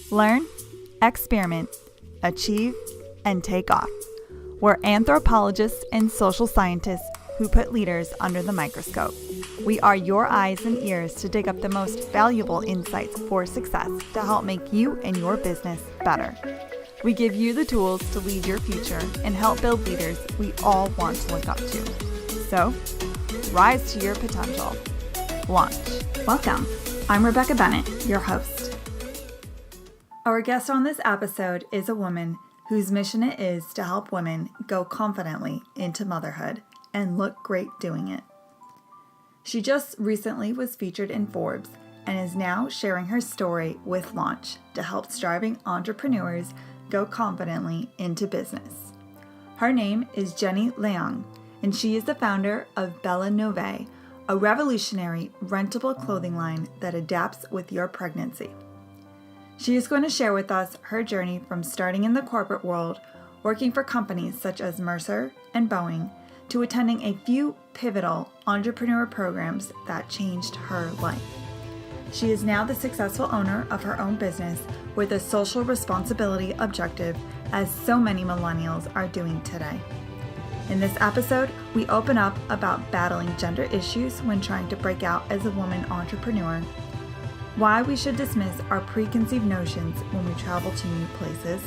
Learn, experiment, achieve, and take off. We're anthropologists and social scientists who put leaders under the microscope. We are your eyes and ears to dig up the most valuable insights for success to help make you and your business better. We give you the tools to lead your future and help build leaders we all want to look up to. So, rise to your potential. Launch. Welcome. I'm Rebecca Bennett, your host. Our guest on this episode is a woman whose mission it is to help women go confidently into motherhood and look great doing it. She just recently was featured in Forbes and is now sharing her story with Launch to help striving entrepreneurs go confidently into business. Her name is Jenny Leung, and she is the founder of BellaNove, a revolutionary rentable clothing line that adapts with your pregnancy. She is going to share with us her journey from starting in the corporate world, working for companies such as Mercer and Boeing, to attending a few pivotal entrepreneur programs that changed her life. She is now the successful owner of her own business with a social responsibility objective, as so many millennials are doing today. In this episode, we open up about battling gender issues when trying to break out as a woman entrepreneur, why we should dismiss our preconceived notions when we travel to new places,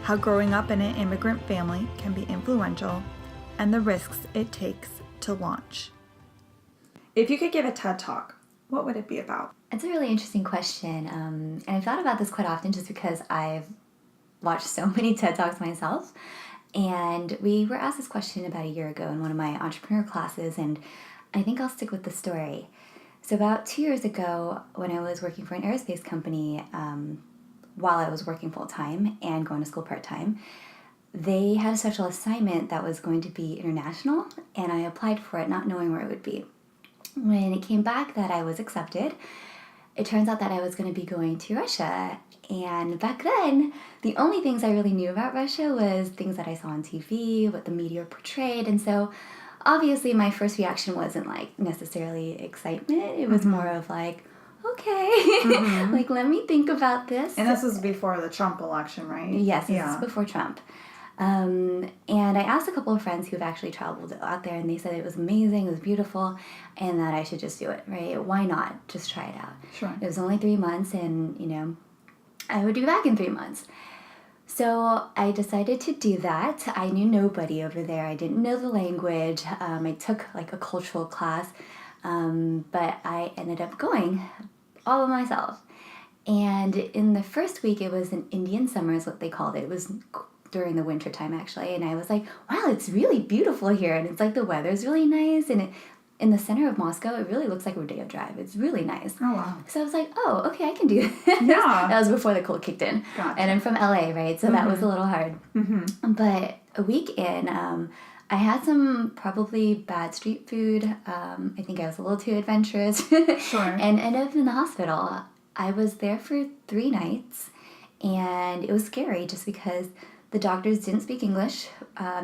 how growing up in an immigrant family can be influential, and the risks it takes to launch. If you could give a TED Talk, what would it be about? It's a really interesting question, and I've thought about this quite often just because I've watched so many TED Talks myself, and we were asked this question about a year ago in one of my entrepreneur classes, and I think I'll stick with the story. So about 2 years ago, when I was working for an aerospace company, while I was working full-time and going to school part-time, they had a special assignment that was going to be international, and I applied for it not knowing where it would be. When it came back that I was accepted, it turns out that I was going to be going to Russia. And back then, the only things I really knew about Russia was things that I saw on TV, what the media portrayed, and so obviously, my first reaction wasn't like necessarily excitement. It was more of like, okay, like let me think about this. And this was before the Trump election, right? Yes, this is before Trump. And I asked a couple of friends who've actually traveled out there, and they said it was amazing, it was beautiful, and that I should just do it, right? Why not? Just try it out. Sure. It was only 3 months, and, I would be back in 3 months. So I decided to do that. I knew nobody over there. I didn't know the language. I took like a cultural class, but I ended up going all by myself. And in the first week, it was an Indian summer is what they called it. It was during the winter time actually. And I was like, wow, it's really beautiful here. And it's like the weather's really nice. And in the center of Moscow, it really looks like a Rodeo Drive. It's really nice. Oh, wow. So I was like, oh, okay, I can do this. Yeah. That was before the cold kicked in. Gotcha. And I'm from LA, right? So that was a little hard. But a week in, I had some probably bad street food. I think I was a little too adventurous. Sure. And ended up in the hospital. I was there for 3 nights, and it was scary just because the doctors didn't speak English.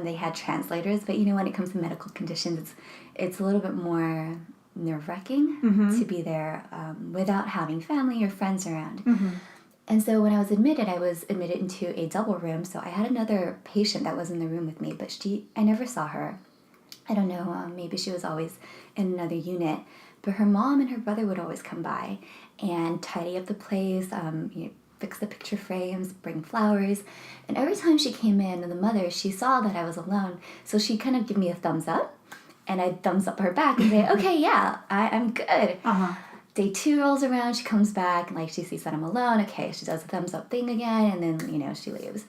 They had translators, but when it comes to medical conditions, it's a little bit more nerve-wracking to be there without having family or friends around. And so when I was admitted into a double room, so I had another patient that was in the room with me, but I never saw her. I don't know, maybe she was always in another unit, but her mom and her brother would always come by and tidy up the place, fix the picture frames, bring flowers. And every time she came in, and the mother, she saw that I was alone, so she'd kind of give me a thumbs up, and I'd thumbs up her back and say, okay, yeah, I'm good. Day 2 rolls around, she comes back, and she sees that I'm alone. Okay, she does the thumbs up thing again, and then, she leaves.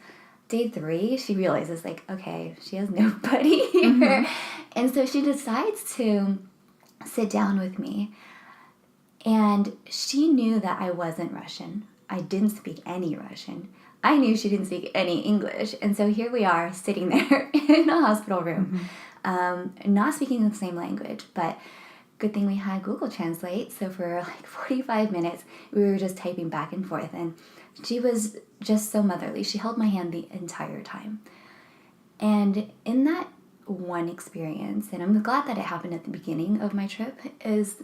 Day 3, she realizes, okay, she has nobody here. And so she decides to sit down with me. And she knew that I wasn't Russian. I didn't speak any Russian. I knew she didn't speak any English. And so here we are sitting there in a hospital room, not speaking the same language, but good thing we had Google Translate. So for 45 minutes, we were just typing back and forth. And she was just so motherly. She held my hand the entire time. And in that one experience, and I'm glad that it happened at the beginning of my trip, is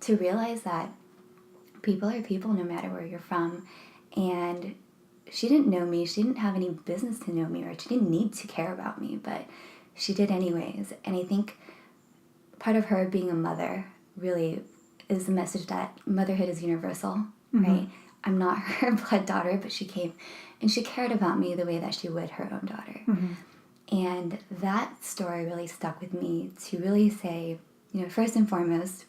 to realize that people are people no matter where you're from. And she didn't know me. She didn't have any business to know me, or she didn't need to care about me, but she did anyways. And I think part of her being a mother really is the message that motherhood is universal, right? I'm not her blood daughter, but she came and she cared about me the way that she would her own daughter. And that story really stuck with me to really say, first and foremost,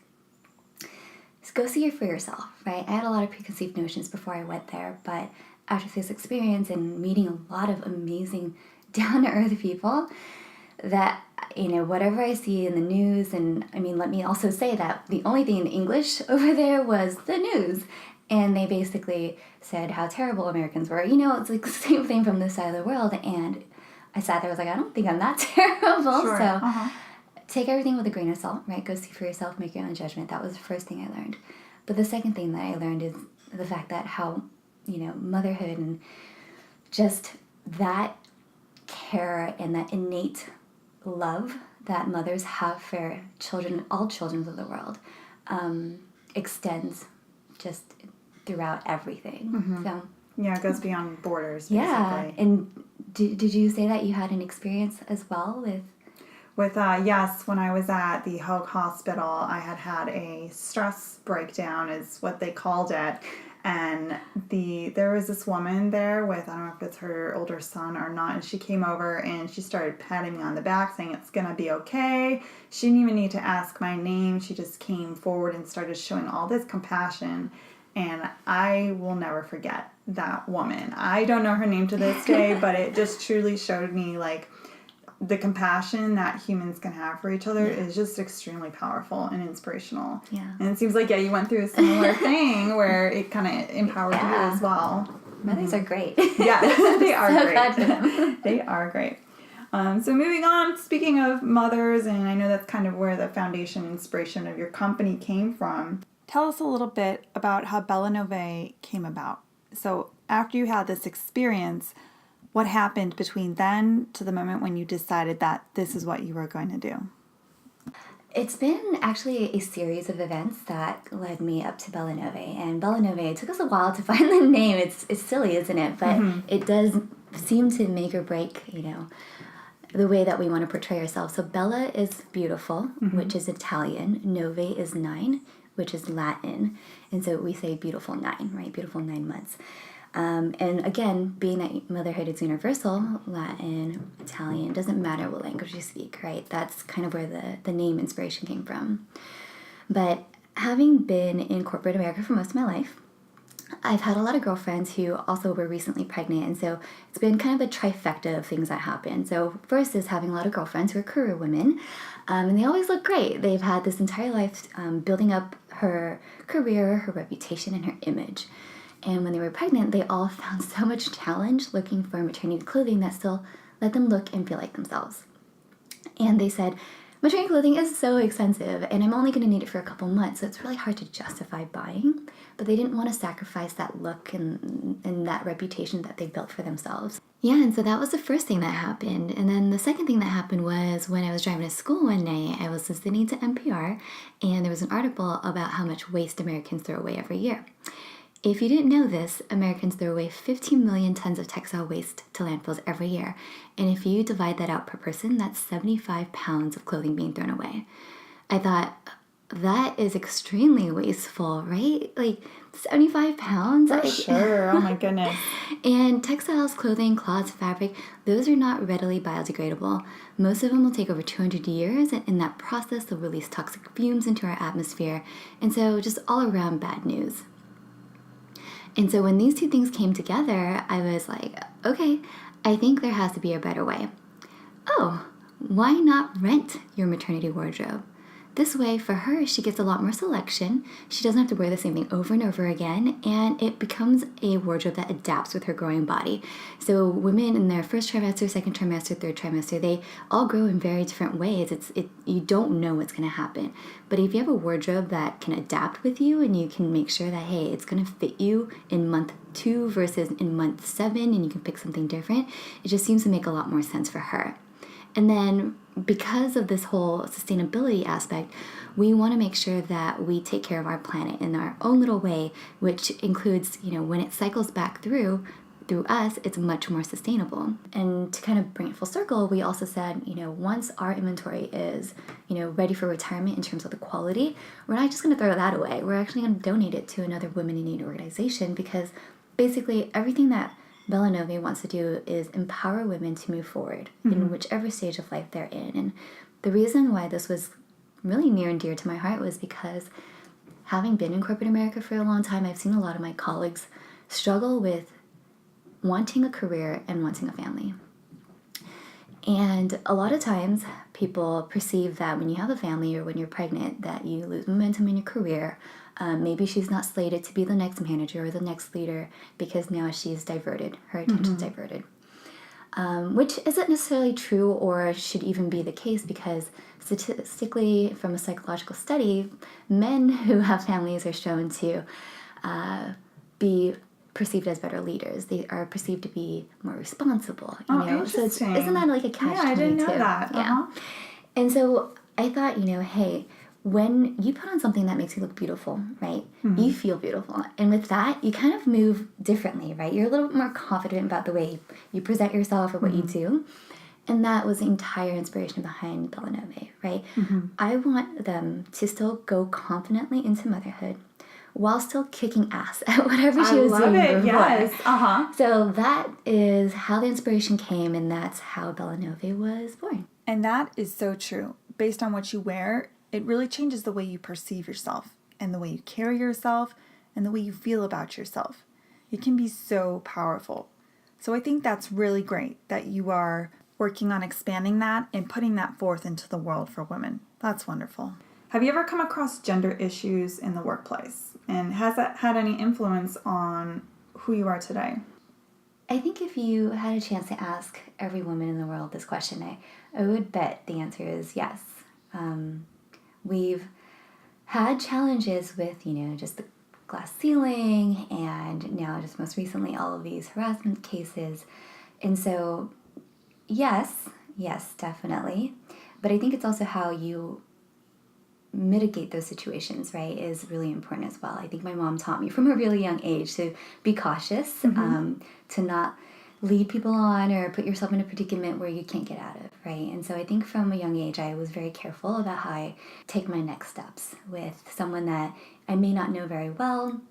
just go see it for yourself, right? I had a lot of preconceived notions before I went there, but after this experience and meeting a lot of amazing down-to-earth people, that, whatever I see in the news, and let me also say that the only thing in English over there was the news. And they basically said how terrible Americans were. It's like the same thing from this side of the world. And I sat there, I was like, I don't think I'm that terrible. Sure. So take everything with a grain of salt, right? Go see for yourself, make your own judgment. That was the first thing I learned. But the second thing that I learned is the fact that how, motherhood and just that care and that innate love that mothers have for children, all children of the world, extends just throughout everything. So yeah, it goes beyond borders, basically. Yeah, and did you say that you had an experience as well with... Yes, when I was at the Hoag Hospital, I had a stress breakdown is what they called it. And there was this woman there with, I don't know if it's her older son or not, and she came over and she started patting me on the back saying it's going to be okay. She didn't even need to ask my name. She just came forward and started showing all this compassion. And I will never forget that woman. I don't know her name to this day, but it just truly showed me like the compassion that humans can have for each other is just extremely powerful and inspirational. Yeah. And it seems like, you went through a similar thing where it kind of empowered you as well. Mothers are great. Yeah, they are So great. glad for them. They are great. So moving on, speaking of mothers, and I know that's kind of where the foundation inspiration of your company came from. Tell us a little bit about how BellaNove came about. So after you had this experience, what happened between then to the moment when you decided that this is what you were going to do? It's been actually a series of events that led me up to BellaNove. And BellaNove, it took us a while to find the name. It's silly, isn't it? But it does seem to make or break, the way that we want to portray ourselves. So Bella is beautiful, which is Italian. Nove is 9, which is Latin. And so we say beautiful 9, right? Beautiful 9 months. And again, being that motherhood is universal, Latin, Italian, doesn't matter what language you speak, right? That's kind of where the name inspiration came from. But having been in corporate America for most of my life, I've had a lot of girlfriends who also were recently pregnant, and so it's been kind of a trifecta of things that happen. So first is having a lot of girlfriends who are career women, and they always look great. They've had this entire life building up her career, her reputation, and her image. And when they were pregnant, they all found so much challenge looking for maternity clothing that still let them look and feel like themselves. And they said, maternity clothing is so expensive, and I'm only going to need it for a couple months, so it's really hard to justify buying. But they didn't want to sacrifice that look and that reputation that they built for themselves. Yeah, and so that was the first thing that happened. And then the second thing that happened was when I was driving to school one night, I was listening to NPR, and there was an article about how much waste Americans throw away every year. If you didn't know this, Americans throw away 15 million tons of textile waste to landfills every year. And if you divide that out per person, that's 75 pounds of clothing being thrown away. I thought, that is extremely wasteful, right? Like 75 pounds? For sure. Oh my goodness. And textiles, clothing, cloths, fabric, those are not readily biodegradable. Most of them will take over 200 years, and in that process, they'll release toxic fumes into our atmosphere. And so just all around bad news. And so when these two things came together, I was like, okay, I think there has to be a better way. Oh, why not rent your maternity wardrobe? This way, for her, she gets a lot more selection. She doesn't have to wear the same thing over and over again, and it becomes a wardrobe that adapts with her growing body. So women in their first trimester, second trimester, third trimester, they all grow in very different ways. You don't know what's going to happen. But if you have a wardrobe that can adapt with you, and you can make sure that, hey, it's going to fit you in month 2 versus in month 7, and you can pick something different, it just seems to make a lot more sense for her. And then because of this whole sustainability aspect, we want to make sure that we take care of our planet in our own little way, which includes, when it cycles back through us, it's much more sustainable. And to kind of bring it full circle, we also said, once our inventory is, ready for retirement in terms of the quality, we're not just going to throw that away. We're actually going to donate it to another women in need organization, because basically everything that BellaNove wants to do is empower women to move forward in whichever stage of life they're in. And the reason why this was really near and dear to my heart was because, having been in corporate America for a long time, I've seen a lot of my colleagues struggle with wanting a career and wanting a family. And a lot of times people perceive that when you have a family or when you're pregnant that you lose momentum in your career. Maybe she's not slated to be the next manager or the next leader because now she's diverted, her attention's diverted. Which isn't necessarily true or should even be the case, because statistically, from a psychological study, men who have families are shown to be perceived as better leaders. They are perceived to be more responsible. Interesting. So isn't that like a catch-22? Yeah, I didn't know that. Yeah. And so I thought, hey, when you put on something that makes you look beautiful, right? You feel beautiful. And with that, you kind of move differently, right? You're a little bit more confident about the way you present yourself or what you do. And that was the entire inspiration behind BellaNove, right? I want them to still go confidently into motherhood while still kicking ass at whatever she was doing before. Yes. So that is how the inspiration came, and that's how BellaNove was born. And that is so true. Based on what you wear, it really changes the way you perceive yourself and the way you carry yourself and the way you feel about yourself. It can be so powerful. So I think that's really great that you are working on expanding that and putting that forth into the world for women. That's wonderful. Have you ever come across gender issues in the workplace? And has that had any influence on who you are today? I think if you had a chance to ask every woman in the world this question, I would bet the answer is yes. We've had challenges with, just the glass ceiling, and now just most recently all of these harassment cases. And so, yes, definitely. But I think it's also how you mitigate those situations, right, is really important as well. I think my mom taught me from a really young age to be cautious, to not lead people on or put yourself in a predicament where you can't get out of, right? And so I think from a young age, I was very careful about how I take my next steps with someone that I may not know very well,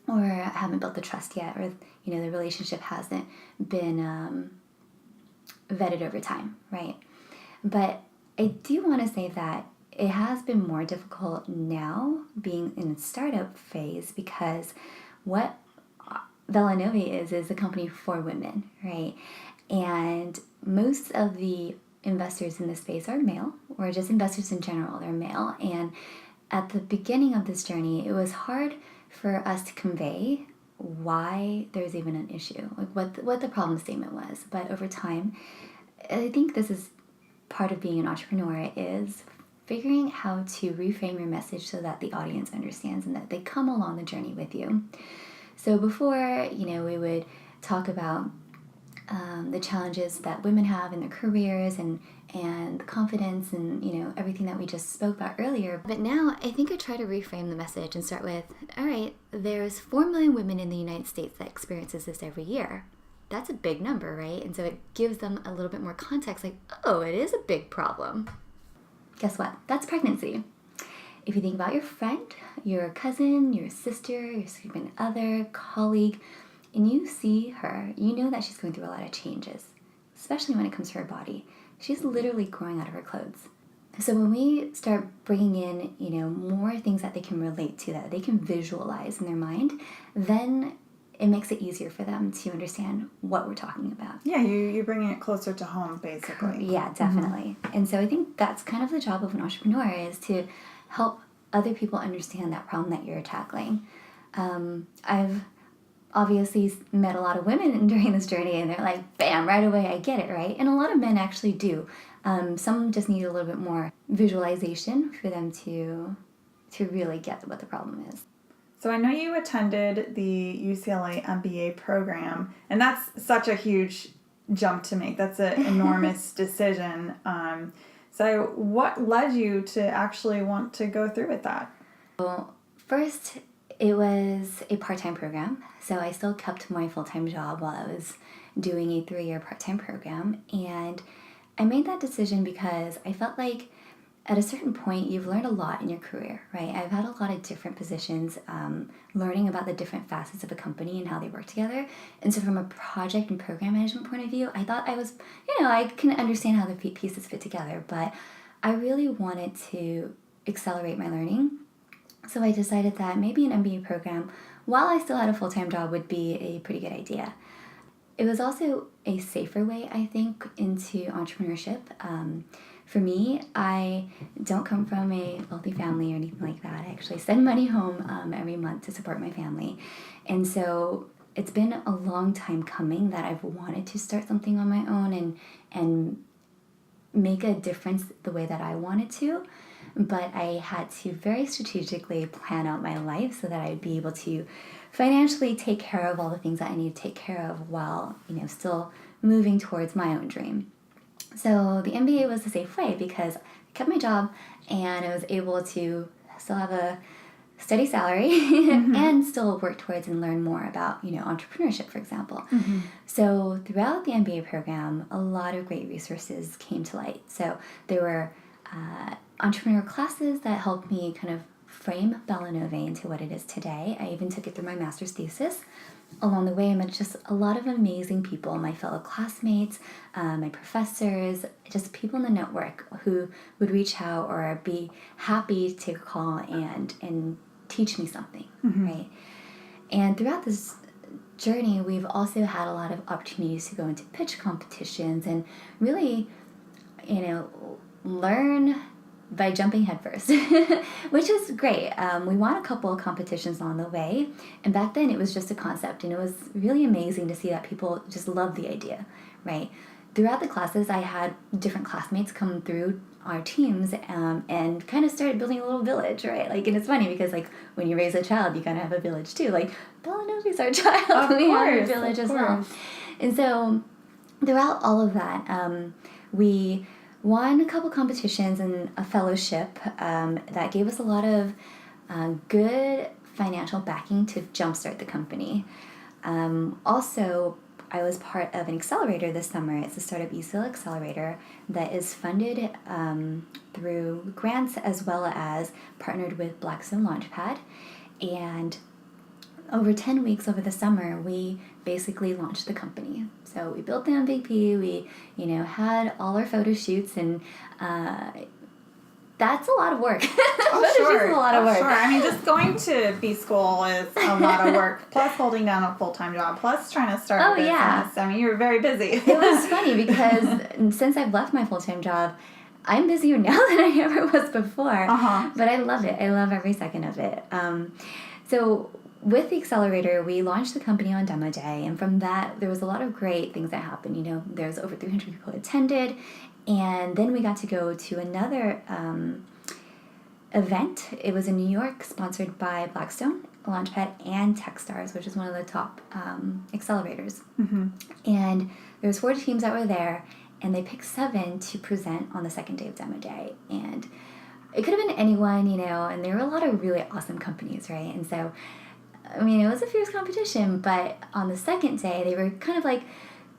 or haven't built the trust yet, or, the relationship hasn't been vetted over time, right? But I do want to say that it has been more difficult now being in the startup phase, because what BellaNove is a company for women, right? And most of the investors in this space are male, or just investors in general, they're male. And at the beginning of this journey, it was hard for us to convey why there's even an issue, like what the problem statement was. But over time, I think this is part of being an entrepreneur, is figuring how to reframe your message so that the audience understands and that they come along the journey with you. So before, we would talk about the challenges that women have in their careers and the confidence and, everything that we just spoke about earlier. But now I think I try to reframe the message and start with, all right, there's 4 million women in the United States that experiences this every year. That's a big number, right? And so it gives them a little bit more context, like, oh, it is a big problem. Guess what? That's pregnancy. If you think about your friend, your cousin, your sister, your significant other, colleague, and you see her, you know that she's going through a lot of changes, especially when it comes to her body. She's literally growing out of her clothes. So when we start bringing in, more things that they can relate to, that they can visualize in their mind, then it makes it easier for them to understand what we're talking about. Yeah, you're bringing it closer to home, basically. Yeah, definitely. And so I think that's kind of the job of an entrepreneur, is to help other people understand that problem that you're tackling. I've obviously met a lot of women during this journey, and they're like, bam, right away, I get it, right? And a lot of men actually do. Some just need a little bit more visualization for them to really get what the problem is. So I know you attended the UCLA MBA program, and that's such a huge jump to make. That's an enormous decision. So what led you to actually want to go through with that? Well, first, it was a part-time program. So I still kept my full-time job while I was doing a 3-year part-time program. And I made that decision because I felt like at a certain point, you've learned a lot in your career, right? I've had a lot of different positions, learning about the different facets of a company and how they work together. And so from a project and program management point of view, I thought I was, I can understand how the pieces fit together, but I really wanted to accelerate my learning. So I decided that maybe an MBA program, while I still had a full-time job, would be a pretty good idea. It was also a safer way, I think, into entrepreneurship. For me, I don't come from a wealthy family or anything like that. I actually send money home every month to support my family. And so it's been a long time coming that I've wanted to start something on my own and make a difference the way that I wanted to. But I had to very strategically plan out my life so that I'd be able to financially take care of all the things that I need to take care of while, still moving towards my own dream. So the MBA was a safe way because I kept my job and I was able to still have a steady salary and still work towards and learn more about, entrepreneurship, for example. So throughout the MBA program, a lot of great resources came to light. So there were entrepreneur classes that helped me kind of frame BellaNove into what it is today. I even took it through my master's thesis. Along the way, I met just a lot of amazing people, my fellow classmates, my professors, just people in the network who would reach out or be happy to call and teach me something, right? And throughout this journey, we've also had a lot of opportunities to go into pitch competitions and really, learn by jumping headfirst, which was great. We won a couple of competitions on the way, and back then it was just a concept, and it was really amazing to see that people just loved the idea, right? Throughout the classes, I had different classmates come through our teams and kind of started building a little village, right? And it's funny because when you raise a child, you kind of have a village too. BellaNove's our child, we have a village as well. And so throughout all of that, we won a couple competitions and a fellowship that gave us a lot of good financial backing to jumpstart the company. Also, I was part of an accelerator this summer. It's a startup ESOL accelerator that is funded through grants as well as partnered with Blackstone Launchpad. And over 10 weeks over the summer, we basically launched the company. So we built the MVP, we, had all our photo shoots, and that's a lot of work. Sure. A lot of work. Sure. I mean, just going to B school is a lot of work, plus holding down a full-time job, plus trying to start a business. Yeah. I mean, you were very busy. It was funny because since I've left my full-time job, I'm busier now than I ever was before. But I love it. I love every second of it. So with the accelerator, we launched the company on demo day, and from that, there was a lot of great things that happened. There was over 300 people attended, and then we got to go to another event. It was in New York, sponsored by Blackstone, Launchpad, and Techstars, which is one of the top accelerators. And there was 4 teams that were there, and they picked 7 to present on the second day of demo day. And it could have been anyone, and there were a lot of really awesome companies, right? And so I mean, it was a fierce competition, but on the second day, they were kind of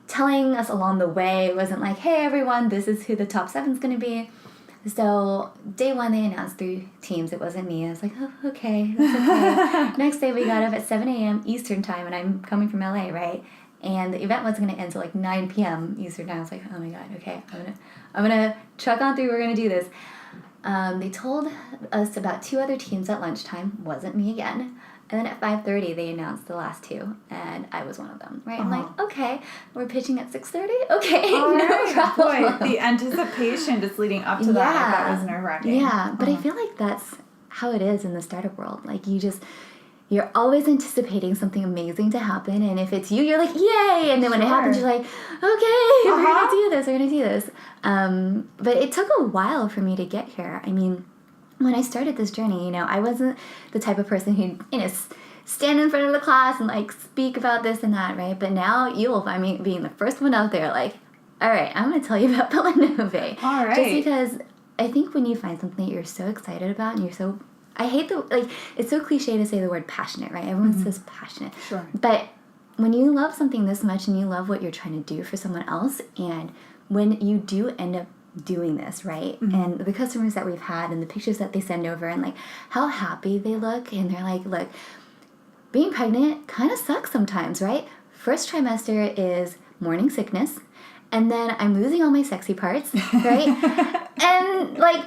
telling us along the way. It wasn't hey, everyone, this is who the top 7's going to be. So day 1, they announced 3 teams. It wasn't me. I was oh, okay, that's okay. Next day, we got up at 7 a.m. Eastern time, and I'm coming from LA, right? And the event wasn't going to end until 9 p.m. Eastern time. I was oh my God, okay, I'm gonna truck on through. We're going to do this. They told us about 2 other teams at lunchtime. Wasn't me again. And then at 5:30, they announced the last 2, and I was one of them, right? I'm okay, we're pitching at 6:30? Okay, no problem. Boy, the anticipation just leading up to that was nerve-wracking. Yeah, but I feel that's how it is in the startup world. You're always anticipating something amazing to happen, and if it's you, you're yay! And then when it happens, you're okay, we're going to do this. But it took a while for me to get here. I mean, when I started this journey, I wasn't the type of person who, stand in front of the class and like speak about this and that, right? But now you will find me being the first one out there like, all right, I'm going to tell you about BellaNove. All right. Just because I think when you find something that you're so excited about and you're so, I hate the, like, it's so cliche to say the word passionate, right? Everyone says passionate. Sure. But when you love something this much and you love what you're trying to do for someone else, and when you do end up doing this, right? And the customers that we've had and the pictures that they send over and like how happy they look, and they're like, look, being pregnant kind of sucks sometimes, right? First trimester is morning sickness, and then I'm losing all my sexy parts, right? And like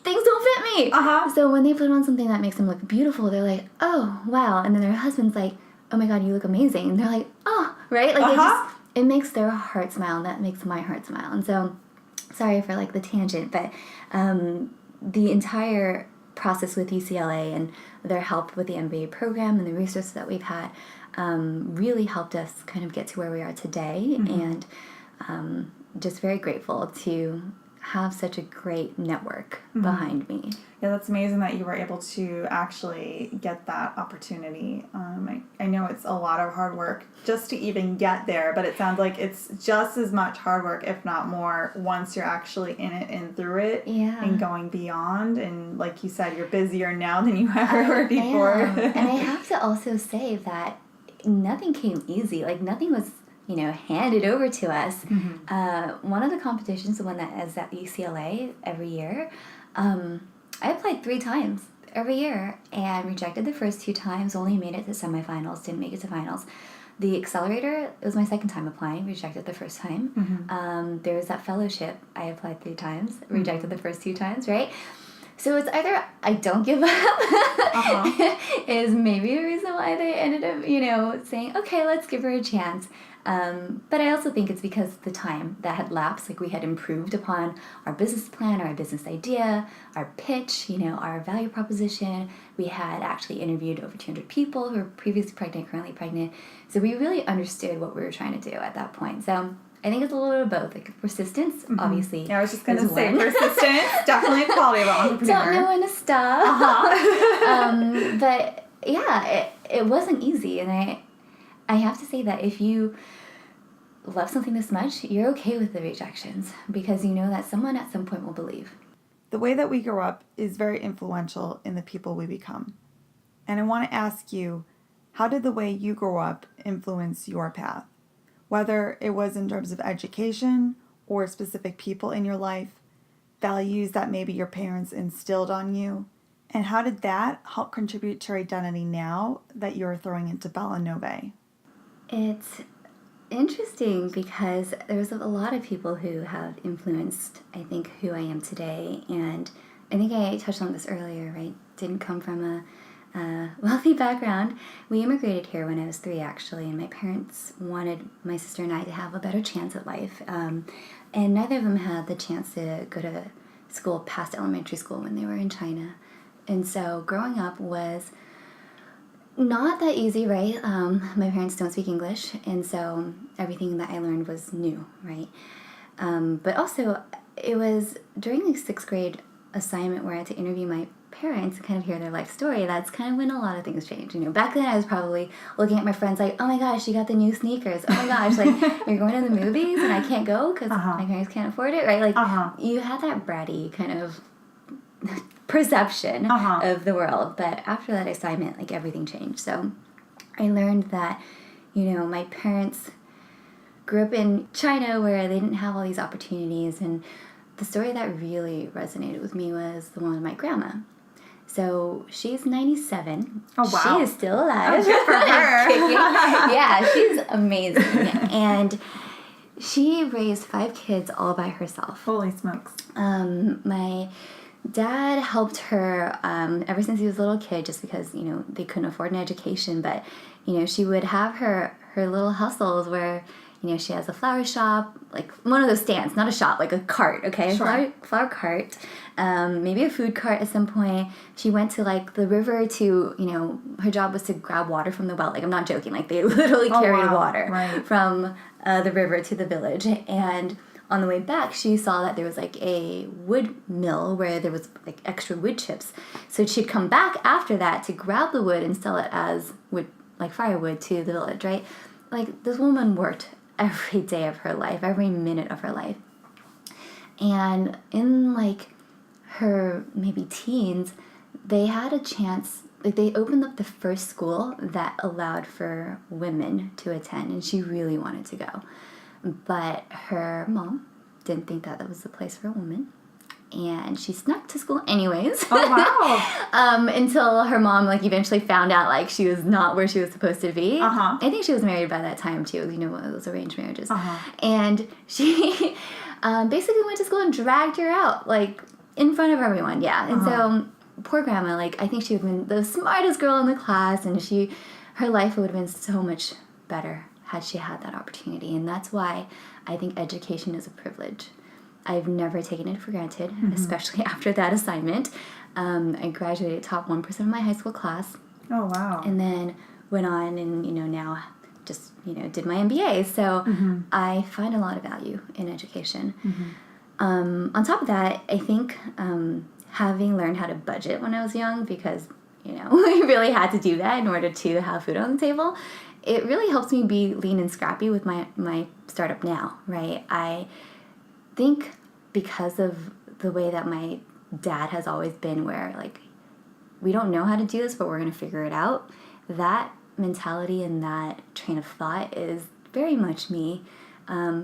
things don't fit me. So when they put on something that makes them look beautiful, they're like, oh wow. And then their husband's like, oh my God, you look amazing. And they're like, oh, right? Like it makes their heart smile, and that makes my heart smile. And so, sorry for like the tangent, but the entire process with UCLA and their help with the MBA program and the resources that we've had really helped us kind of get to where we are today. And just very grateful to have such a great network behind me. Yeah, that's amazing that you were able to actually get that opportunity. I know it's a lot of hard work just to even get there, but it sounds like it's just as much hard work, if not more, once you're actually in it and through it and going beyond. And like you said, you're busier now than you ever were before. And I have to also say that nothing came easy. Like nothing was handed over to us. One of the competitions, the one that is at UCLA every year, I applied 3 times every year and rejected the first 2 times, only made it to semifinals, didn't make it to finals. The accelerator, it was my second time applying, rejected the first time. There was that fellowship, I applied 3 times, rejected the first 2 times, right? So it's either I don't give up, is maybe a reason why they ended up, saying, okay, let's give her a chance. But I also think it's because the time that had lapsed, like we had improved upon our business plan, our business idea, our pitch, our value proposition. We had actually interviewed over 200 people who were previously pregnant, currently pregnant. So we really understood what we were trying to do at that point. So I think it's a little bit of both. Like persistence, obviously. Yeah, I was just going to say persistence, definitely a quality of an entrepreneur. Don't know when to stop. But yeah, it wasn't easy. And I have to say that if you love something this much, you're okay with the rejections because you know that someone at some point will believe. The way that we grow up is very influential in the people we become. And I want to ask you, how did the way you grew up influence your path? Whether it was in terms of education or specific people in your life, values that maybe your parents instilled on you, and how did that help contribute to your identity now that you're throwing into BellaNove? It's interesting because there's a lot of people who have influenced, I think, who I am today. And I think I touched on this earlier, right? Didn't come from a wealthy background. We immigrated here when I was 3, actually, and my parents wanted my sister and I to have a better chance at life. And neither of them had the chance to go to school past elementary school when they were in China. And so growing up was not that easy, right? My parents don't speak English, and so everything that I learned was new, right? But also, it was during the 6th grade assignment where I had to interview my parents and kind of hear their life story. That's kind of when a lot of things changed. Back then I was probably looking at my friends like, oh my gosh, you got the new sneakers. Oh my gosh, like you're going to the movies and I can't go because my parents can't afford it, right? Like you had that bratty kind of perception of the world. But after that assignment, like everything changed. So I learned that, my parents grew up in China where they didn't have all these opportunities. And the story that really resonated with me was the one of my grandma. So she's 97. Oh, wow. She is still alive. Oh, good for her. Yeah, she's amazing. And she raised 5 kids all by herself. Holy smokes. My dad helped her ever since he was a little kid just because, they couldn't afford an education. But, she would have her little hustles where, she has a flower shop, like one of those stands, not a shop, like a cart, okay? Sure. Flower cart, maybe a food cart at some point. She went to like the river to, her job was to grab water from the well. Like I'm not joking, like they literally carried water from the river to the village. And on the way back, she saw that there was like a wood mill where there was like extra wood chips. So she'd come back after that to grab the wood and sell it as wood, like firewood to the village, right? Like this woman worked every day of her life, every minute of her life. And in like her maybe teens, they had a chance, like they opened up the first school that allowed for women to attend, and she really wanted to go. But her mom didn't think that was the place for a woman, and she snuck to school anyways. Oh, wow. Until her mom like eventually found out like she was not where she was supposed to be. Uh-huh. I think she was married by that time too, you know, one of those arranged marriages. Uh-huh. And she basically went to school and dragged her out, like in front of everyone, yeah. And so poor grandma, like I think she would have been the smartest girl in the class, and her life would have been so much better had she had that opportunity. And that's why I think education is a privilege. I've never taken it for granted, especially after that assignment. I graduated top 1% of my high school class. Oh, wow. And then went on and, now just, did my MBA. So I find a lot of value in education. On top of that, I think having learned how to budget when I was young, because, we really had to do that in order to have food on the table, it really helps me be lean and scrappy with my startup now, right? I think because of the way that my dad has always been, where like we don't know how to do this but we're going to figure it out, that mentality and that train of thought is very much me.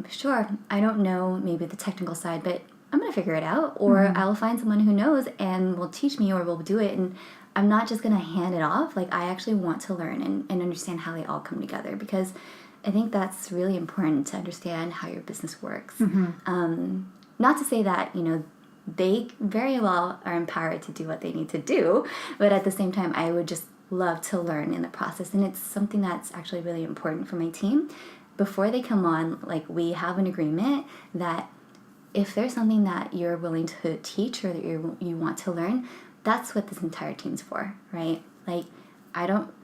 Sure, I don't know maybe the technical side, but I'm going to figure it out, or I'll find someone who knows and will teach me, or will do it, and I'm not just going to hand it off. Like I actually want to learn and understand how they all come together, because I think that's really important to understand how your business works. Not to say that, they very well are empowered to do what they need to do, but at the same time, I would just love to learn in the process. And it's something that's actually really important for my team. Before they come on, like we have an agreement that if there's something that you're willing to teach or that you want to learn, that's what this entire team's for, right? Like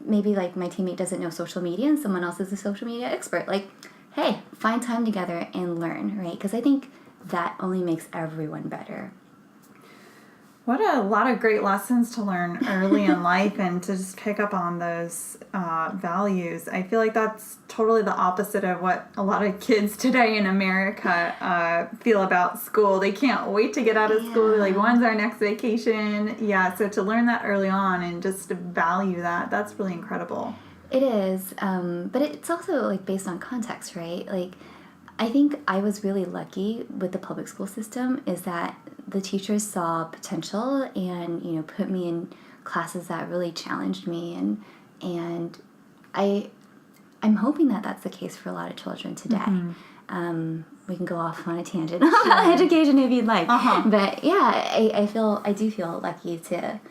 maybe like my teammate doesn't know social media and someone else is a social media expert. Like, hey, find time together and learn, right? Because I think that only makes everyone better. What a lot of great lessons to learn early in life, and to just pick up on those values. I feel like that's totally the opposite of what a lot of kids today in America feel about school. They can't wait to get out of school. They're like, when's our next vacation? Yeah, so to learn that early on and just to value that, that's really incredible. It is, but it's also like based on context, right? Like I think I was really lucky with the public school system, is that the teachers saw potential and, put me in classes that really challenged me. And I'm hoping that that's the case for a lot of children today. We can go off on a tangent about education if you'd like. But yeah, I do feel lucky to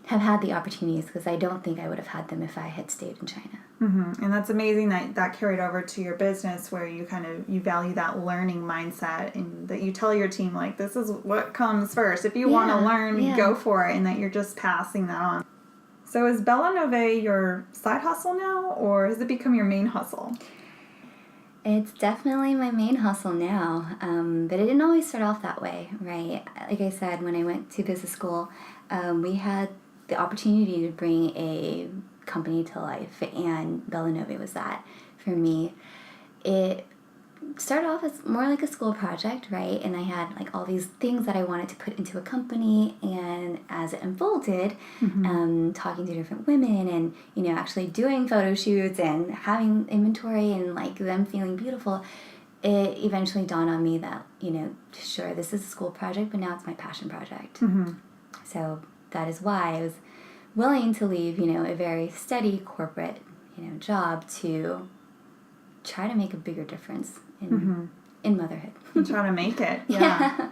have had the opportunities, because I don't think I would have had them if I had stayed in China. And that's amazing that carried over to your business, where you you value that learning mindset, and that you tell your team, like, this is what comes first. If you want to learn, go for it, and that you're just passing that on. So is BellaNove your side hustle now, or has it become your main hustle? It's definitely my main hustle now, but it didn't always start off that way, right? Like I said, when I went to business school, we had the opportunity to bring a company to life, and BellaNove was that for me. It started off as more like a school project, right? And I had like all these things that I wanted to put into a company, and as it unfolded, talking to different women and, actually doing photo shoots and having inventory and like them feeling beautiful, it eventually dawned on me that, sure, this is a school project, but now it's my passion project. So that is why I was willing to leave, a very steady corporate, job to try to make a bigger difference in motherhood. And try to make it. Yeah,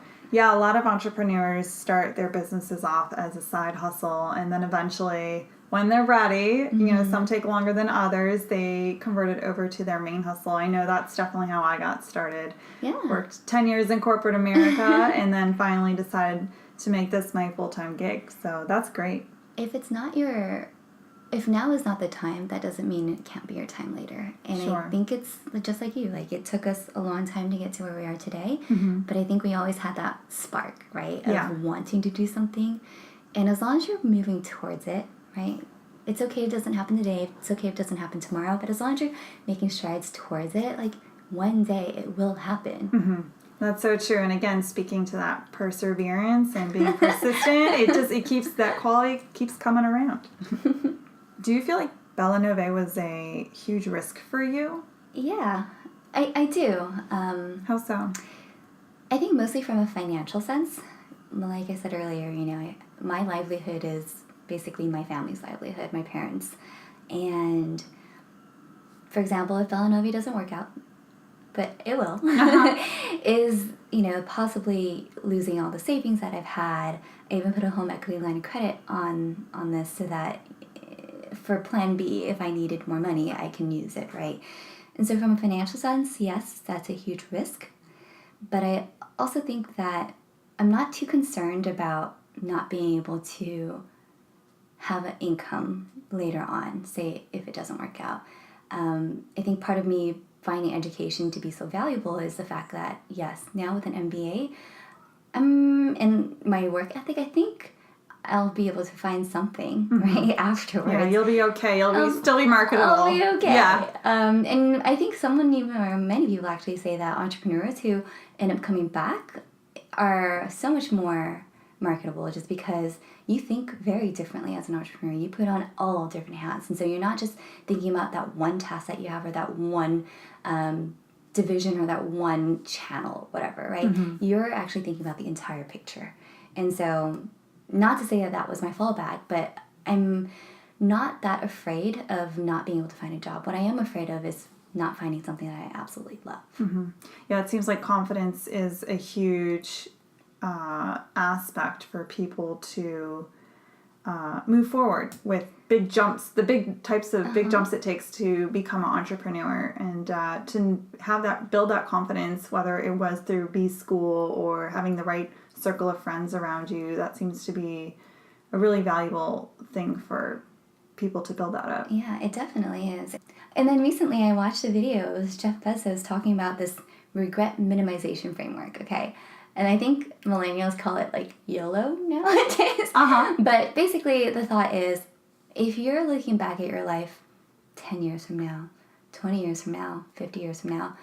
a lot of entrepreneurs start their businesses off as a side hustle, and then eventually, when they're ready, some take longer than others, they convert it over to their main hustle. I know that's definitely how I got started. Worked 10 years in corporate America and then finally decided to make this my full-time gig. So that's great. If it's not your if now is not the time, that doesn't mean it can't be your time later. And Sure. I think it's just like you. Like, it took us a long time to get to where we are today. Mm-hmm. But I think we always had that spark, right? Of Yeah. wanting to do something. And as long as you're moving towards it, right? It's okay if it doesn't happen today. It's okay if it doesn't happen tomorrow. But as long as you're making strides towards it, like, one day it will happen. Mm-hmm. That's so true. And again, speaking to that perseverance and being persistent, it keeps that quality keeps coming around. Do you feel like BellaNove was a huge risk for you? Yeah, I do. How so? I think mostly from a financial sense. Like I said earlier, my livelihood is basically my family's livelihood, my parents. And, for example, if BellaNove doesn't work out, but it will, is, possibly losing all the savings that I've had. I even put a home equity line of credit on this so that for plan B, if I needed more money, I can use it, right? And so from a financial sense, yes, that's a huge risk. But I also think that I'm not too concerned about not being able to have an income later on, say if it doesn't work out. I think part of me finding education to be so valuable is the fact that, yes, now with an MBA, and my work ethic, I think I'll be able to find something, right, afterwards. Yeah, you'll be okay. You'll still be marketable. I'll be okay. Yeah. And I think many people actually say that entrepreneurs who end up coming back are so much more marketable just because you think very differently as an entrepreneur. You put on all different hats. And so you're not just thinking about that one task that you have or that one division or that one channel, whatever, right? Mm-hmm. You're actually thinking about the entire picture. And so, not to say that was my fallback, but I'm not that afraid of not being able to find a job. What I am afraid of is not finding something that I absolutely love. Mm-hmm. Yeah, it seems like confidence is a huge aspect for people to move forward with big jumps, the big types of big jumps it takes to become an entrepreneur, and to have build that confidence, whether it was through B school or having the right circle of friends around you. That seems to be a really valuable thing for people to build that up. Yeah, it definitely is. And then recently I watched a video. It was Jeff Bezos talking about this regret minimization framework, okay? And I think millennials call it like YOLO nowadays. But basically the thought is, if you're looking back at your life 10 years from now, 20 years from now, 50 years from now,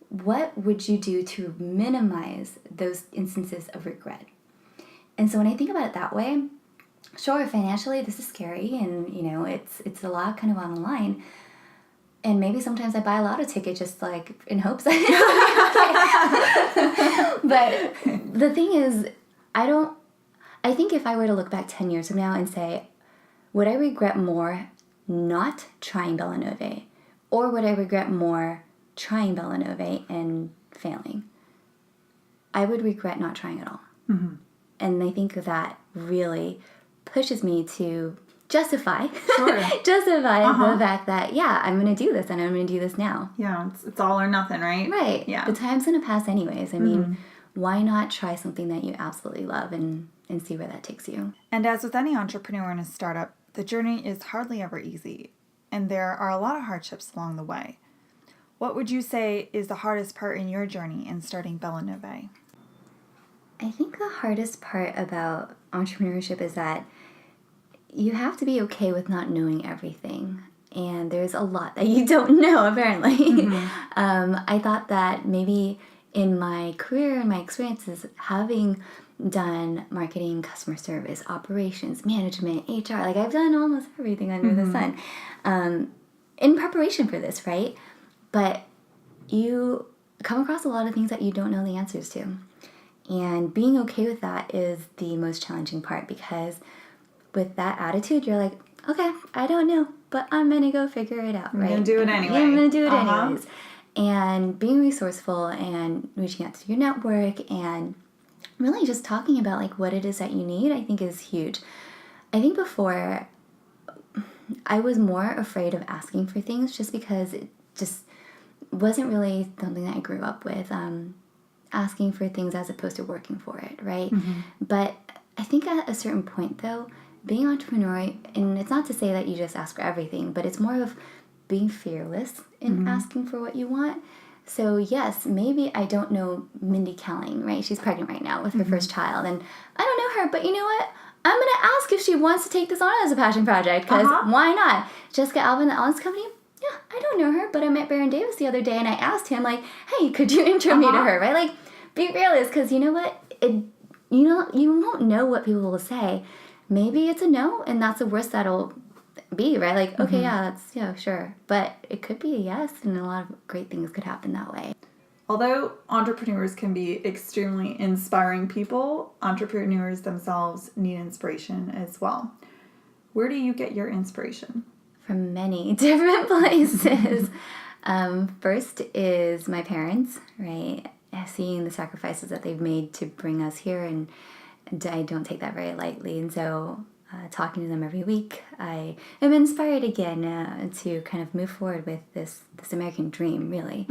what would you do to minimize those instances of regret? And so when I think about it that way, sure, financially this is scary and, it's a lot kind of on the line. And maybe sometimes I buy a lotto ticket just like in hopes that But the thing is, I think if I were to look back 10 years from now and say, would I regret more not trying BellaNove, or would I regret more trying BellaNove and failing? I would regret not trying at all. Mm-hmm. And I think that really pushes me to justify the fact that, yeah, I'm going to do this and I'm going to do this now. Yeah, it's all or nothing, right? Right. Yeah. The time's going to pass anyways. I mean, why not try something that you absolutely love and see where that takes you? And as with any entrepreneur in a startup, the journey is hardly ever easy, and there are a lot of hardships along the way. What would you say is the hardest part in your journey in starting BellaNove? I think the hardest part about entrepreneurship is that you have to be okay with not knowing everything. And there's a lot that you don't know, apparently. I thought that maybe in my career and my experiences, having done marketing, customer service, operations, management, HR, like I've done almost everything under the sun in preparation for this, right? But you come across a lot of things that you don't know the answers to. And being okay with that is the most challenging part, because with that attitude, you're like, okay, I don't know, but I'm going to go figure it out, right? I'm going to do it anyway. I'm going to do it anyways. And being resourceful and reaching out to your network and really just talking about like what it is that you need, I think is huge. I think before, I was more afraid of asking for things just because it just wasn't really something that I grew up with, asking for things as opposed to working for it, right? But I think at a certain point, though, being entrepreneurial, and it's not to say that you just ask for everything, but it's more of being fearless in asking for what you want. So yes, maybe I don't know Mindy Kaling, right? She's pregnant right now with her first child, and I don't know her, but you know what? I'm going to ask if she wants to take this on as a passion project, because why not? Jessica Alba and the Owens Company, yeah, I don't know her, but I met Baron Davis the other day, and I asked him, like, hey, could you intro me to her, right? Like, be realist, because you know what? You won't know what people will say. Maybe it's a no, and that's the worst that'll be, right? Like, okay, yeah, sure. But it could be a yes, and a lot of great things could happen that way. Although entrepreneurs can be extremely inspiring people, entrepreneurs themselves need inspiration as well. Where do you get your inspiration? From many different places. First is my parents, right? Seeing the sacrifices that they've made to bring us here, and I don't take that very lightly. And so talking to them every week, I am inspired again to kind of move forward with this American dream, really.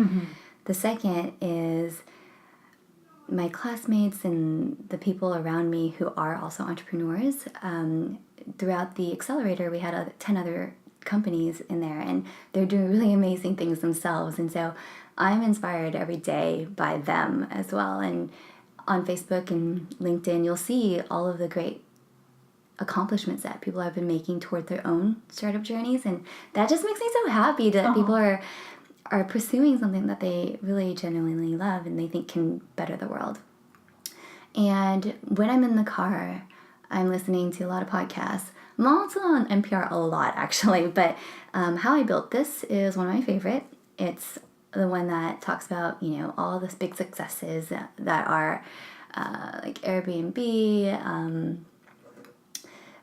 The second is my classmates and the people around me who are also entrepreneurs. Throughout the accelerator, we had 10 other companies in there, and they're doing really amazing things themselves. And so I'm inspired every day by them as well. And on Facebook and LinkedIn, you'll see all of the great accomplishments that people have been making toward their own startup journeys. And that just makes me so happy that people are pursuing something that they really genuinely love and they think can better the world. And when I'm in the car, I'm listening to a lot of podcasts. I'm also on NPR a lot, actually, but How I Built This is one of my favorite. It's the one that talks about, all the big successes that are like Airbnb,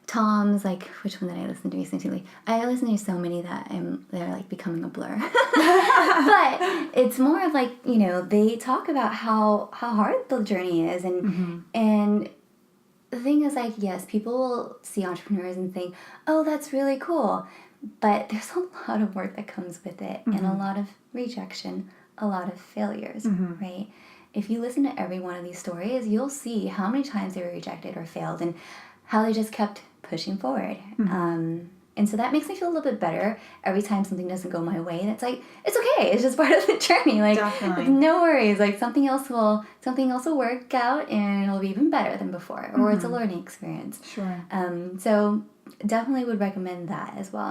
Tom's, like, which one did I listen to recently? I listen to so many that they're like becoming a blur. But it's more of like, they talk about how hard the journey is, and the thing is, like, yes, people will see entrepreneurs and think, oh, that's really cool, but there's a lot of work that comes with it, and a lot of rejection, a lot of failures, right? If you listen to every one of these stories, you'll see how many times they were rejected or failed, and how they just kept pushing forward. And so that makes me feel a little bit better every time something doesn't go my way. And it's like, it's okay. It's just part of the journey. Like, no worries. Like, something else will work out, and it'll be even better than before. Or it's a learning experience. Sure. So definitely would recommend that as well.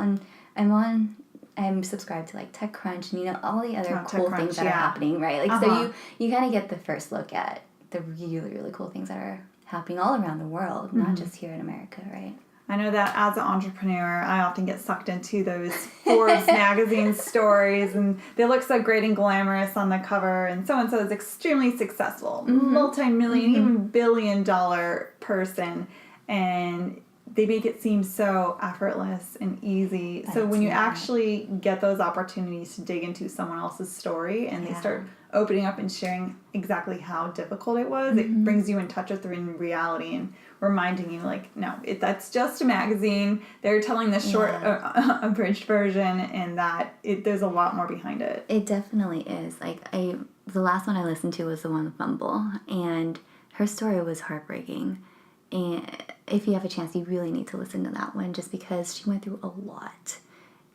And I'm subscribed to like TechCrunch and all the other cool things that are happening, right? Like, so you kind of get the first look at the really, really cool things that are happening all around the world, not just here in America, right? I know that as an entrepreneur, I often get sucked into those Forbes magazine stories, and they look so great and glamorous on the cover, and so-and-so is extremely successful, multi-million, even billion-dollar person, and they make it seem so effortless and easy. But so when you actually get those opportunities to dig into someone else's story, and they start opening up and sharing exactly how difficult it was, it brings you in touch with reality and reminding you, like, no, that's just a magazine. They're telling the short, abridged version, and that there's a lot more behind it. It definitely is. Like, the last one I listened to was the one with Bumble, and her story was heartbreaking. And if you have a chance, you really need to listen to that one, just because she went through a lot.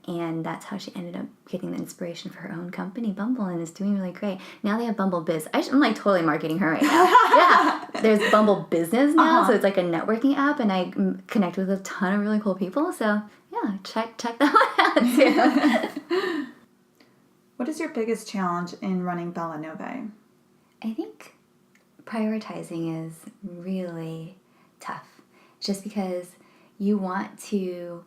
And that's how she ended up getting the inspiration for her own company, Bumble, and is doing really great. Now they have Bumble Biz. I'm like totally marketing her right now. Yeah, there's Bumble Business now, so it's like a networking app, and I connect with a ton of really cool people. So yeah, check that one out too. What is your biggest challenge in running BellaNove? I think prioritizing is really tough, just because you want to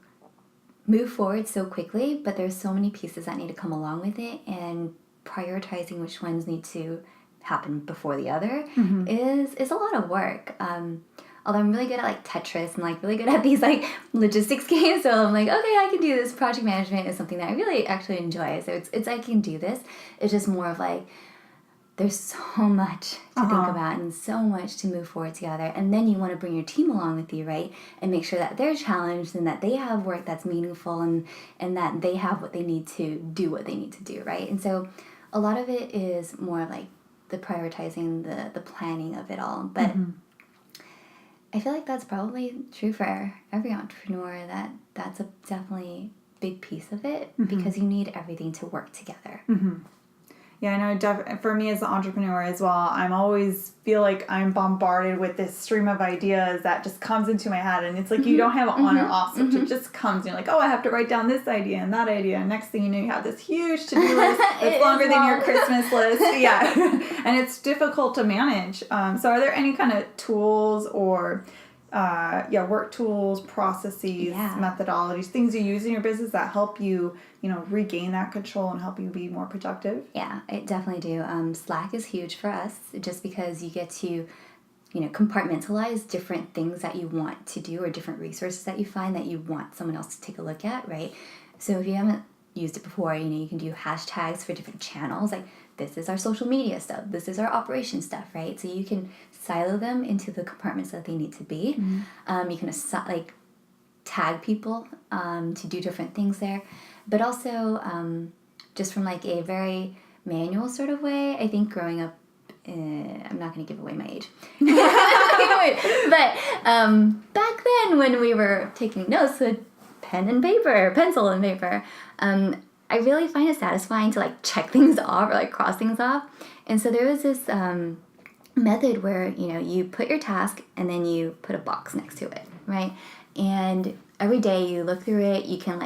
move forward so quickly, but there's so many pieces that need to come along with it, and prioritizing which ones need to happen before the other is a lot of work. Although I'm really good at like Tetris and like really good at these like logistics games, so I'm like, okay, I can do this. Project management is something that I really actually enjoy, so it's I can do this. It's just more of like, there's so much to think about and so much to move forward together. And then you want to bring your team along with you, right? And make sure that they're challenged and that they have work that's meaningful, and that they have what they need to do what they need to do, right? And so a lot of it is more like the prioritizing, the planning of it all. But I feel like that's probably true for every entrepreneur, that's a definitely big piece of it, because you need everything to work together. Yeah, I know. For me as an entrepreneur as well, I'm always feel like I'm bombarded with this stream of ideas that just comes into my head, and it's like you don't have an on or off switch. It just comes. And you're like, oh, I have to write down this idea and that idea. And next thing you know, you have this huge to-do list that's longer than your Christmas list. Yeah, and it's difficult to manage. So, are there any kind of tools or work tools, processes, methodologies, things you use in your business that help you, regain that control and help you be more productive? Yeah, I definitely do. Slack is huge for us, just because you get to, compartmentalize different things that you want to do, or different resources that you find that you want someone else to take a look at, right? So if you haven't used it before, you can do hashtags for different channels, like this is our social media stuff, this is our operation stuff, right? So you can silo them into the compartments that they need to be. You can tag people to do different things there, but also just from a very manual sort of way. I think growing up, I'm not going to give away my age, but back then when we were taking notes with pencil and paper, I really find it satisfying to check things off or cross things off. And so there was this method where you put your task and then you put a box next to it, right? And every day you look through it, you can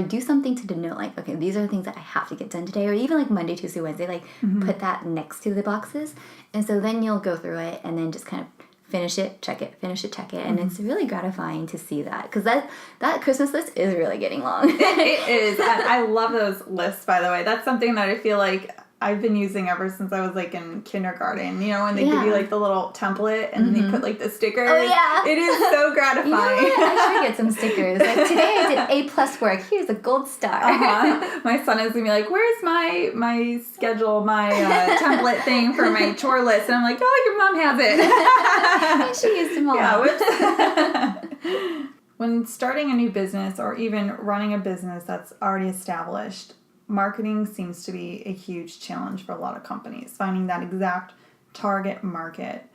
do something to denote okay, these are the things that I have to get done today, or even Monday, Tuesday, Wednesday, put that next to the boxes. And so then you'll go through it and then just kind of finish it, check it, and it's really gratifying to see that, because that Christmas list is really getting long. It is. I love those lists, by the way. That's something that I feel like I've been using ever since I was in kindergarten. When they give you the little template and then they put the stickers. Oh yeah, it is so gratifying. I should get some stickers. Today I did A+ work. Here's a gold star. My son is gonna be like, "Where's my schedule, my template thing for my chore list?" And I'm like, "Oh, your mom has it." She used them all. Yeah. Whoops. When starting a new business or even running a business that's already established, marketing seems to be a huge challenge for a lot of companies, finding that exact target market.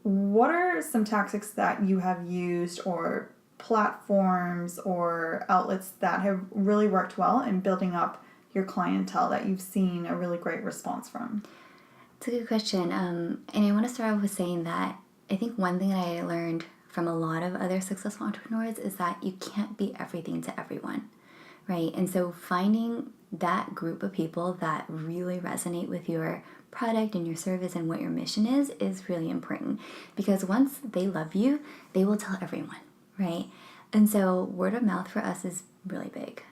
What are some tactics that you have used, or platforms or outlets that have really worked well in building up your clientele that you've seen a really great response from? It's a good question. And I want to start off with saying that I think one thing that I learned from a lot of other successful entrepreneurs is that you can't be everything to everyone, right? And so finding that group of people that really resonate with your product and your service and what your mission is really important, because once they love you, they will tell everyone, right? And so word of mouth for us is really big,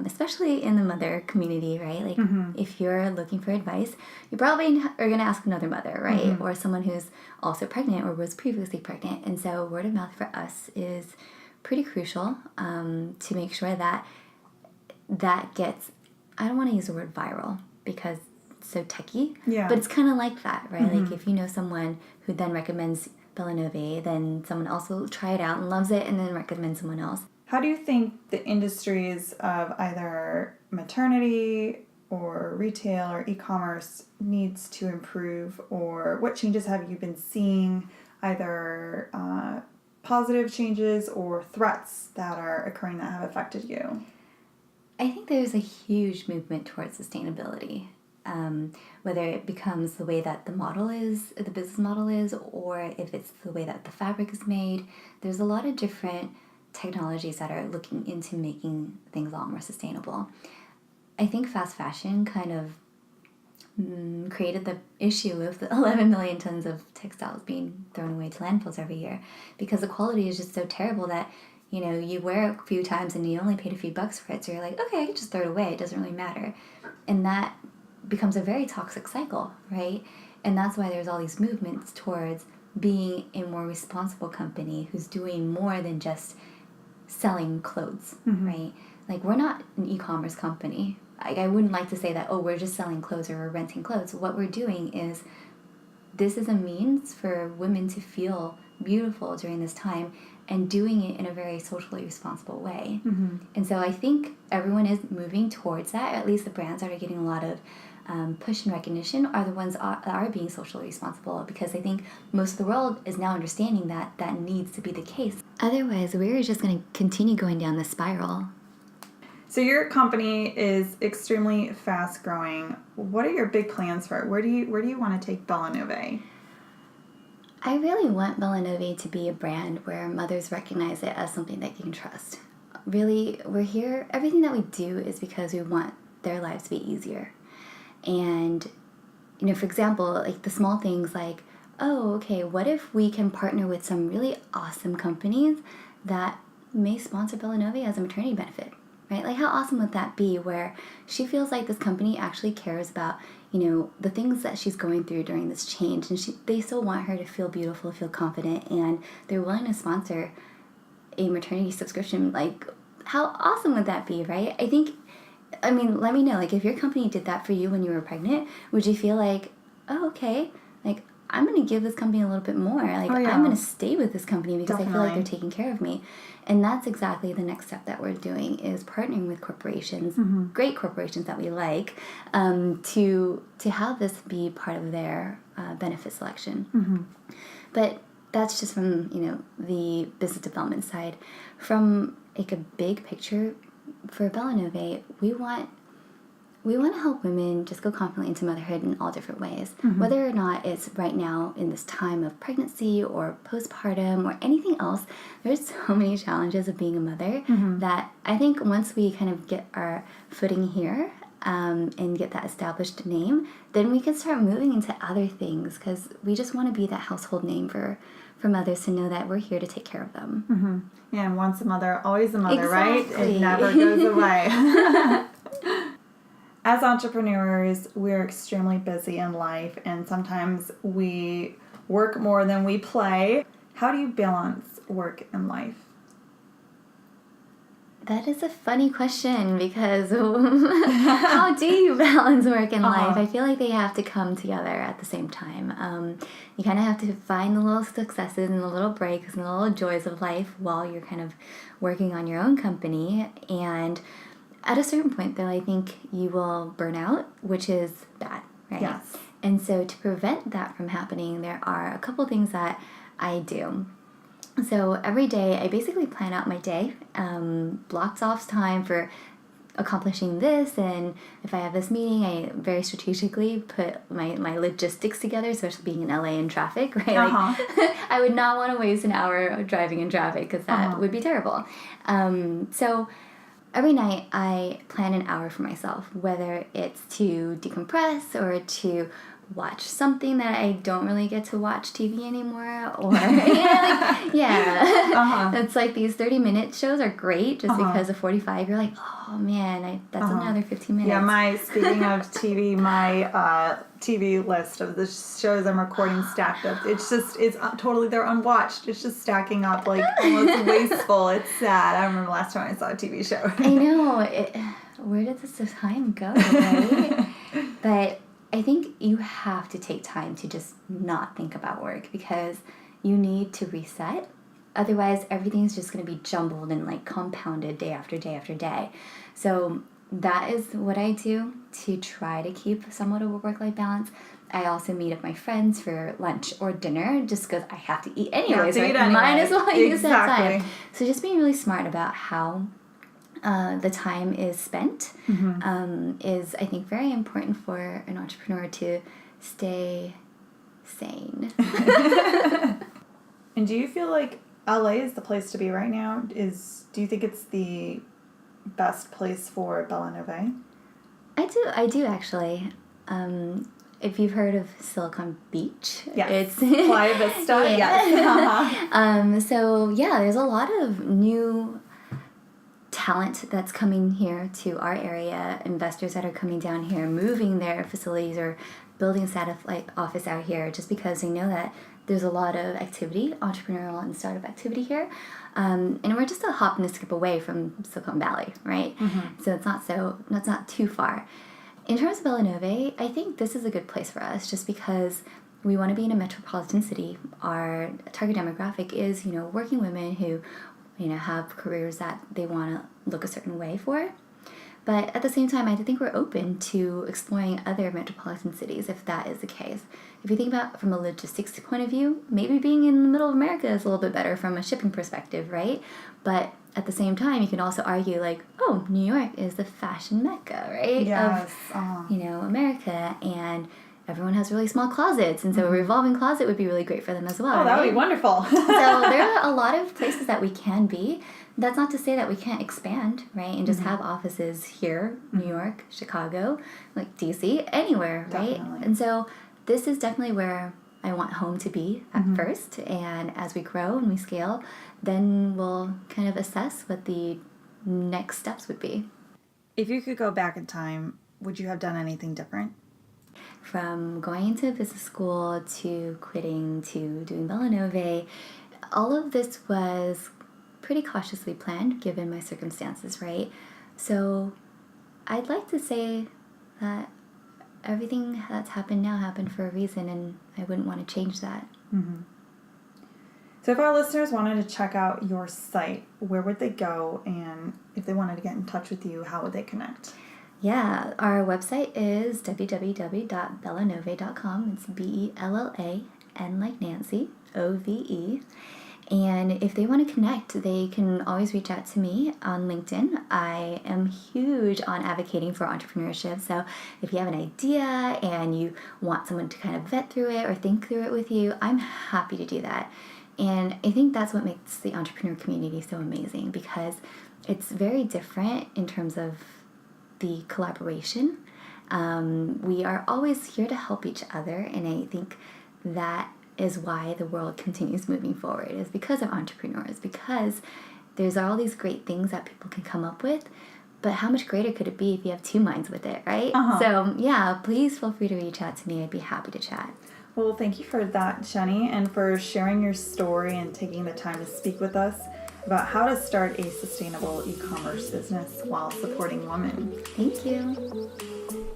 especially in the mother community, right? If you're looking for advice, you probably are going to ask another mother, right? Or someone who's also pregnant or was previously pregnant. And so word of mouth for us is pretty crucial to make sure that gets, I don't want to use the word viral because it's so techie, but it's kind of like that, right? If you know someone who then recommends BellaNove, then someone else will try it out and loves it and then recommend someone else. How do you think the industries of either maternity or retail or e-commerce needs to improve, or what changes have you been seeing, either positive changes or threats that are occurring that have affected you? I think there's a huge movement towards sustainability, whether it becomes the way that the business model is, or if it's the way that the fabric is made. There's a lot of different technologies that are looking into making things a lot more sustainable. I think fast fashion kind of created the issue of the 11 million tons of textiles being thrown away to landfills every year, because the quality is just so terrible that you wear it a few times and you only paid a few bucks for it, so you're like, okay, I can just throw it away, it doesn't really matter. And that becomes a very toxic cycle, right? And that's why there's all these movements towards being a more responsible company who's doing more than just selling clothes, right? We're not an e-commerce company. I wouldn't like to say that, oh, we're just selling clothes or we're renting clothes. What we're doing is, this is a means for women to feel beautiful during this time, and doing it in a very socially responsible way. And so I think everyone is moving towards that. At least the brands are getting a lot of push and recognition are the ones that are being socially responsible, because I think most of the world is now understanding that that needs to be the case. Otherwise, we're just going to continue going down this spiral. So your company is extremely fast growing. What are your big plans for it? Where do you want to take BellaNove? I really want BellaNove to be a brand where mothers recognize it as something that you can trust. Really, we're here, everything that we do is because we want their lives to be easier. And, for example, like the small things like, oh, okay, what if we can partner with some really awesome companies that may sponsor BellaNove as a maternity benefit, right? Like, how awesome would that be, where she feels like this company actually cares about, the things that she's going through during this change, and they still want her to feel beautiful, feel confident, and they're willing to sponsor a maternity subscription. Like, how awesome would that be, right? Let me know, like, if your company did that for you when you were pregnant, would you feel like, oh, okay, like, I'm going to give this company a little bit more. Like, I'm going to stay with this company because I feel like they're taking care of me. And that's exactly the next step that we're doing, is partnering with corporations, great corporations that we like, to have this be part of their benefit selection. But that's just from, the business development side. From, like, a big picture, for BellaNove, we want to help women just go confidently into motherhood in all different ways. Whether or not it's right now in this time of pregnancy or postpartum or anything else, there's so many challenges of being a mother that I think once we kind of get our footing here and get that established name, then we can start moving into other things, because we just want to be that household name for mothers to know that we're here to take care of them. Yeah, and once a mother, always a mother, Exactly. right? It never goes away. As entrepreneurs, we're extremely busy in life, and sometimes we work more than we play. How do you balance work and life? That is a funny question, because how do you balance work and life? I feel like they have to come together at the same time. You kind of have to find the little successes and the little breaks and the little joys of life while you're kind of working on your own company. And at a certain point, though, I think you will burn out, which is bad, right? Yes. And so to prevent that from happening, there are a couple things that I do. So every day, I basically plan out my day, blocked off time for accomplishing this, and if I have this meeting, I very strategically put my logistics together, especially being in LA in traffic, right? Like, I would not want to waste an hour driving in traffic, because that would be terrible. So every night, I plan an hour for myself, whether it's to decompress or to watch something that I don't really get to watch TV anymore, or it's like these 30-minute shows are great, just because of 45 you're like, oh man, that's another 15 minutes. Yeah, speaking of TV, my TV list of the shows I'm recording stacked up. It's totally, they're unwatched. It's just stacking up, like, almost wasteful. It's sad. I remember last time I saw a TV show. I know. Where did this time go, right? But I think you have to take time to just not think about work, because you need to reset. Otherwise, everything's just going to be jumbled and, like, compounded day after day after day. So that is what I do to try to keep somewhat of a work-life balance. I also meet up my friends for lunch or dinner, just because I have to eat anyways, right? Might as well use that time. So just being really smart about how the time is spent is, I think, very important for an entrepreneur to stay sane. And do you feel like LA is the place to be right now? Do you think it's the best place for BellaNove? I do actually. If you've heard of Silicon Beach, it's Playa Vista. Yes. So yeah, there's a lot of new talent that's coming here to our area, investors that are coming down here, moving their facilities or building a satellite office out here, just because they know that there's a lot of activity, entrepreneurial and startup activity here. And we're just a hop and a skip away from Silicon Valley, right? So it's not too far. In terms of BellaNove, I think this is a good place for us, just because we want to be in a metropolitan city. Our target demographic is, working women who have careers that they want to look a certain way for. But at the same time, I think we're open to exploring other metropolitan cities if that is the case. If you think about from a logistics point of view, maybe being in the middle of America is a little bit better from a shipping perspective, right? But at the same time, you can also argue like, oh, New York is the fashion mecca, right? Yes. Of, America, and everyone has really small closets, and so a revolving closet would be really great for them as well. Oh, that right? would be wonderful. So there are a lot of places that we can be. That's not to say that we can't expand, right? And just have offices here, New York, Chicago, like DC, anywhere, right? Definitely. And so this is definitely where I want home to be at first. And as we grow and we scale, then we'll kind of assess what the next steps would be. If you could go back in time, would you have done anything different? From going into business school to quitting to doing BellaNove, all of this was pretty cautiously planned given my circumstances, right? So I'd like to say that everything that's happened now happened for a reason, and I wouldn't want to change that. Mm-hmm. So if our listeners wanted to check out your site, where would they go? And if they wanted to get in touch with you, how would they connect? Yeah, our website is www.bellanove.com. It's BELLAN like Nancy, OVE. And if they want to connect, they can always reach out to me on LinkedIn. I am huge on advocating for entrepreneurship. So if you have an idea and you want someone to kind of vet through it or think through it with you, I'm happy to do that. And I think that's what makes the entrepreneur community so amazing, because it's very different in terms of the collaboration. We are always here to help each other, and I think that is why the world continues moving forward, is because of entrepreneurs, because there's all these great things that people can come up with, but how much greater could it be if you have two minds with it, right? So yeah, please feel free to reach out to me. I'd be happy to chat. Well, thank you for that, Jenny, and for sharing your story and taking the time to speak with us about how to start a sustainable e-commerce business while supporting women. Thank you.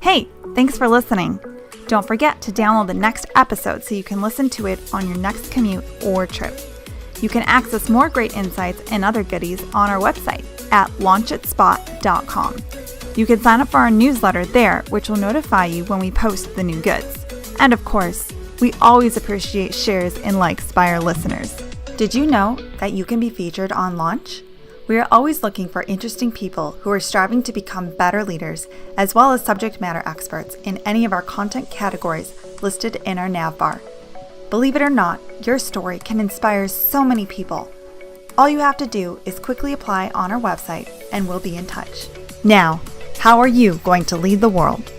Hey, thanks for listening. Don't forget to download the next episode so you can listen to it on your next commute or trip. You can access more great insights and other goodies on our website at launchitspot.com. You can sign up for our newsletter there, which will notify you when we post the new goods. And of course, we always appreciate shares and likes by our listeners. Did you know that you can be featured on Launch? We are always looking for interesting people who are striving to become better leaders, as well as subject matter experts in any of our content categories listed in our nav bar. Believe it or not, your story can inspire so many people. All you have to do is quickly apply on our website and we'll be in touch. Now, how are you going to lead the world?